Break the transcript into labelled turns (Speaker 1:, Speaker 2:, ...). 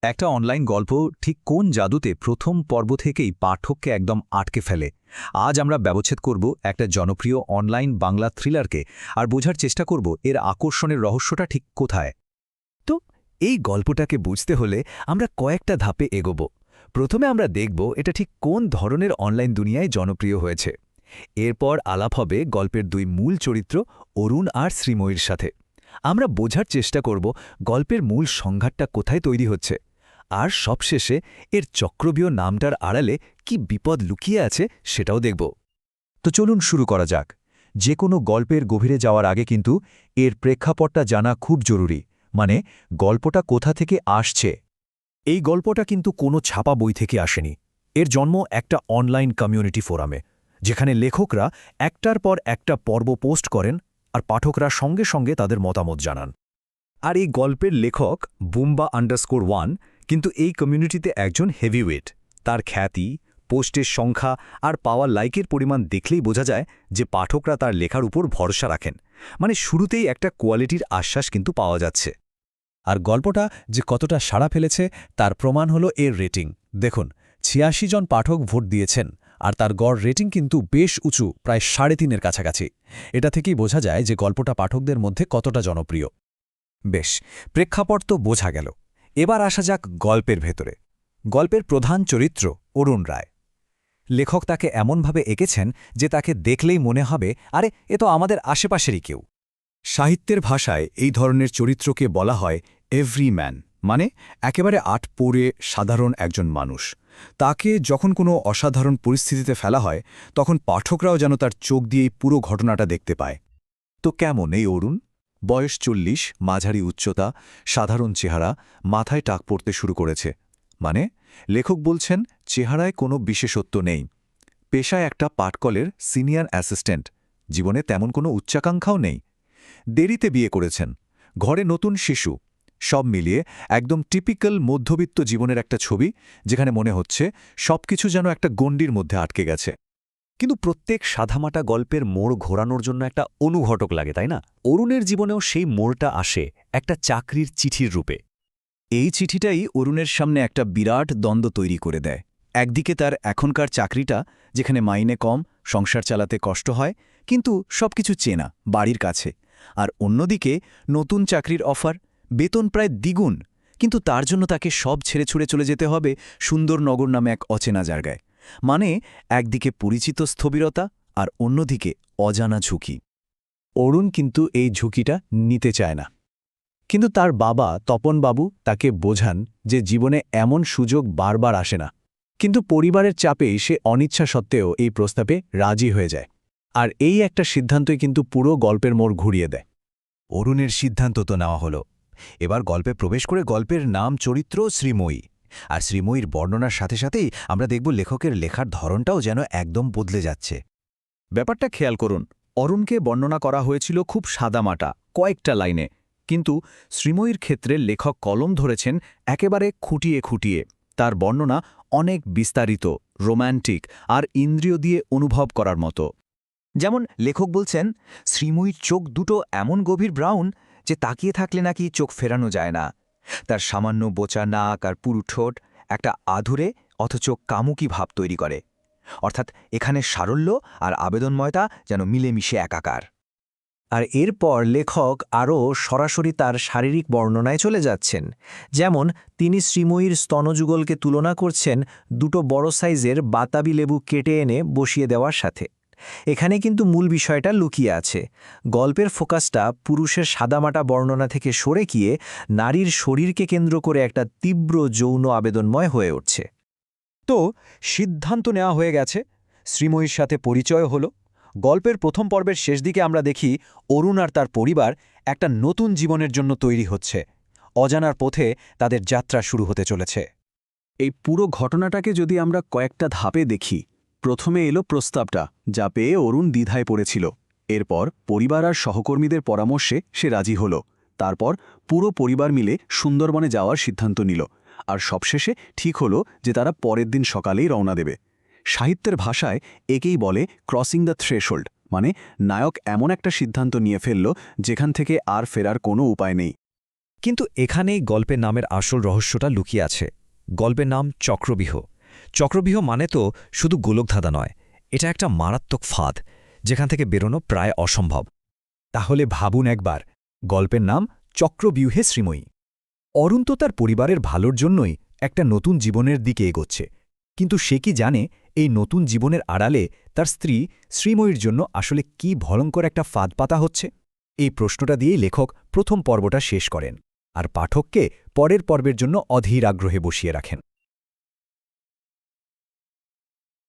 Speaker 1: একটা অনলাইন গল্প ঠিক কোন জাদুতে প্রথম পর্ব থেকেই পাঠককে একদম আটকে ফেলে। আজ আমরা ব্যবচ্ছেদ করব একটা জনপ্রিয় অনলাইন বাংলা থ্রিলারকে, আর বোঝার চেষ্টা করব এর আকর্ষণের রহস্যটা ঠিক কোথায়। তো এই গল্পটাকে বুঝতে হলে আমরা কয়েকটা ধাপে এগোব। প্রথমে আমরা দেখব এটা ঠিক কোন ধরনের অনলাইন দুনিয়ায় জনপ্রিয় হয়েছে। এরপর আলাপ হবে গল্পের দুই মূল চরিত্র অরুণ আর শ্রীময়ীর সাথে। আমরা বোঝার চেষ্টা করব গল্পের মূল সংঘাতটা কোথায় তৈরি হচ্ছে, আর সবশেষে এর চক্রবীয় নামটার আড়ালে কি বিপদ লুকিয়ে আছে সেটাও দেখব। তো চলুন শুরু করা যাক। যে কোনো গল্পের গভীরে যাওয়ার আগে কিন্তু এর প্রেক্ষাপটটা জানা খুব জরুরি, মানে গল্পটা কোথা থেকে আসছে। এই গল্পটা কিন্তু কোনো ছাপা বই থেকে আসেনি। এর জন্ম একটা অনলাইন কমিউনিটি ফোরামে, যেখানে লেখকরা একটার পর একটা পর্ব পোস্ট করেন আর পাঠকরা সঙ্গে সঙ্গে তাদের মতামত জানান। আর এই গল্পের লেখক বুম্বা_1 কিন্তু এই কমিউনিটিতে একজন হেভিওয়েট। তার খ্যাতি, পোস্টের সংখ্যা আর পাওয়া লাইকের পরিমাণ দেখলেই বোঝা যায় যে পাঠকরা তার লেখার উপর ভরসা রাখেন। মানে শুরুতেই একটা কোয়ালিটির আশ্বাস কিন্তু পাওয়া যাচ্ছে। আর গল্পটা যে কতটা সাড়া ফেলেছে তার প্রমাণ হলো এর রেটিং। দেখুন, ৮৬ জন পাঠক ভোট দিয়েছেন, আর তার গড় রেটিং কিন্তু বেশ উঁচু, প্রায় ৩.৫-এর কাছাকাছি। এটা থেকেই বোঝা যায় যে গল্পটা পাঠকদের মধ্যে কতটা জনপ্রিয়। বেশ, প্রেক্ষাপট তো বোঝা গেল। এবার আসা যাক গল্পের ভেতরে। গল্পের প্রধান চরিত্র অরুণ রায়। লেখক তাকে এমনভাবে এঁকেছেন যে তাকে দেখলেই মনে হবে, আরে এ তো আমাদের আশেপাশেরই কেউ। সাহিত্যের ভাষায় এই ধরনের চরিত্রকে বলা হয় এভরিম্যান, মানে একেবারে আটপৌরে সাধারণ একজন মানুষ। তাকে যখন কোনো অসাধারণ পরিস্থিতিতে ফেলা হয়, তখন পাঠকরাও যেন তার চোখ দিয়েই পুরো ঘটনাটা দেখতে পায়। তো কেমন এই অরুণ? বয়স ৪০, মাঝারি উচ্চতা, সাধারণ চেহারা, মাথায় টাক পড়তে শুরু করেছে। মানে লেখক বলছেন চেহারায় কোনো বিশেষত্ব নেই। পেশায় একটা পাটকলের সিনিয়র অ্যাসিস্ট্যান্ট, জীবনে তেমন কোনো উচ্চাকাঙ্ক্ষাও নেই। দেরিতে বিয়ে করেছেন, ঘরে নতুন শিশু। সব মিলিয়ে একদম টিপিক্যাল মধ্যবিত্ত জীবনের একটা ছবি, যেখানে মনে হচ্ছে সবকিছু যেন একটা গণ্ডির মধ্যে আটকে গেছে। কিন্তু প্রত্যেক সাধামাটা গল্পের মোড় ঘোরানোর জন্য একটা অনুঘটক লাগে, তাই না? অরুণের জীবনেও সেই মোড়টা আসে একটা চাকরির চিঠির রূপে। এই চিঠিটাই অরুণের সামনে একটা বিরাট দ্বন্দ্ব তৈরি করে দেয়। একদিকে তার এখনকার চাকরিটা, যেখানে মাইনে কম, সংসার চালাতে কষ্ট হয়, কিন্তু সবকিছু চেনা, বাড়ির কাছে। আর অন্যদিকে নতুন চাকরির অফার, বেতন প্রায় দ্বিগুণ, কিন্তু তার জন্য তাকে সব ছেড়ে ছুড়ে চলে যেতে হবে সুন্দরনগর নামে এক অচেনা জায়গায়। মানে একদিকে পরিচিত স্থবিরতা, আর অন্যদিকে অজানা ঝুঁকি। অরুণ কিন্তু এই ঝুঁকিটা নিতে চায় না। কিন্তু তার বাবা তপনবাবু তাকে বোঝান যে জীবনে এমন সুযোগ বারবার আসে না। কিন্তু পরিবারের চাপেই সে অনিচ্ছা সত্ত্বেও এই প্রস্তাবে রাজি হয়ে যায়। আর এই একটা সিদ্ধান্তই কিন্তু পুরো গল্পের মোড় ঘুরিয়ে দেয়। অরুণের সিদ্ধান্ত তো নেওয়া হলো। এবার গল্পে প্রবেশ করে গল্পের নাম চরিত্র শ্রীময়ী। আর শ্রীময়ীর বর্ণনার সাথে সাথেই আমরা দেখব লেখকের লেখার ধরনটাও যেন একদম বদলে যাচ্ছে। ব্যাপারটা খেয়াল করুন, অরুণকে বর্ণনা করা হয়েছিল খুব সাদামাটা, কয়েকটা লাইনে। কিন্তু শ্রীময়ীর ক্ষেত্রে লেখক কলম ধরেছেন একেবারে খুঁটিয়ে খুঁটিয়ে। তার বর্ণনা অনেক বিস্তারিত, রোম্যান্টিক আর ইন্দ্রিয় দিয়ে অনুভব করার মতো। যেমন লেখক বলছেন, শ্রীময়ীর চোখ দুটো এমন গভীর ব্রাউন যে তাকিয়ে থাকলে নাকি চোখ ফেরানো যায় না। তার সামান্য বোচা নাক আর পুরু ঠোঁট একটা আধুরে অথচ কামুকি ভাব তৈরি করে। অর্থাৎ এখানে সারল্য আর আবেদনময়তা যেন মিলেমিশে একাকার। আর এরপর লেখক আরও সরাসরি তার শারীরিক বর্ণনায় চলে যাচ্ছেন। যেমন তিনি শ্রীময়ীর স্তনযুগলকে তুলনা করছেন দুটো বড় সাইজের বাতাবি লেবু কেটে এনে বসিয়ে দেওয়ার সাথে। এখানে কিন্তু মূল বিষয়টা লুকিয়ে আছে। গল্পের ফোকাসটা পুরুষের সাদামাটা বর্ণনা থেকে সরে গিয়ে নারীর শরীরকে কেন্দ্র করে একটা তীব্র যৌন আবেদনময় হয়ে উঠছে। তো সিদ্ধান্ত নেওয়া হয়ে গেছে, শ্রীময়ীর সাথে পরিচয় হলো। গল্পের প্রথম পর্বের শেষ দিকে আমরা দেখি অরুণ আর তার পরিবার একটা নতুন জীবনের জন্য তৈরি হচ্ছে। অজানার পথে তাদের যাত্রা শুরু হতে চলেছে। এই পুরো ঘটনাটাকে যদি আমরা কয়েকটা ধাপে দেখি, প্রথমে এলো প্রস্তাবটা, যা পেয়ে অরুণ দ্বিধায় পড়েছিল। এরপর পরিবার আর সহকর্মীদের পরামর্শে সে রাজি হল। তারপর পুরো পরিবার মিলে সুন্দরবনে যাওয়ার সিদ্ধান্ত নিল। আর সবশেষে ঠিক হলো যে তারা পরের দিন সকালেই রওনা দেবে। সাহিত্যের ভাষায় একেই বলে ক্রসিং দ্য থ্রেশহোল্ড, মানে নায়ক এমন একটা সিদ্ধান্ত নিয়ে ফেলল যেখান থেকে আর ফেরার কোনো উপায় নেই।
Speaker 2: কিন্তু এখানেই গল্পের নামের আসল রহস্যটা লুকিয়ে আছে। গল্পের নাম চক্রব্যূহ। চক্রব্যূহ মানে তো শুধু গোলকধাঁধা নয়, এটা একটা মারাত্মক ফাঁদ, যেখান থেকে বেরোনো প্রায় অসম্ভব।
Speaker 1: তাহলে ভাবুন একবার, গল্পের নাম চক্রব্যূহে শ্রীময়ী। অরুণ তো তার পরিবারের ভালোর জন্যই একটা নতুন জীবনের দিকে এগোচ্ছে, কিন্তু সে কি জানে এই নতুন জীবনের আড়ালে তার স্ত্রী শ্রীময়ীর জন্য আসলে কি ভয়ঙ্কর একটা ফাঁদ পাতা হচ্ছে? এই প্রশ্নটা দিয়েই লেখক প্রথম পর্বটা শেষ করেন, আর পাঠককে পরের পর্বের জন্য অধীর আগ্রহে বসিয়ে রাখেন।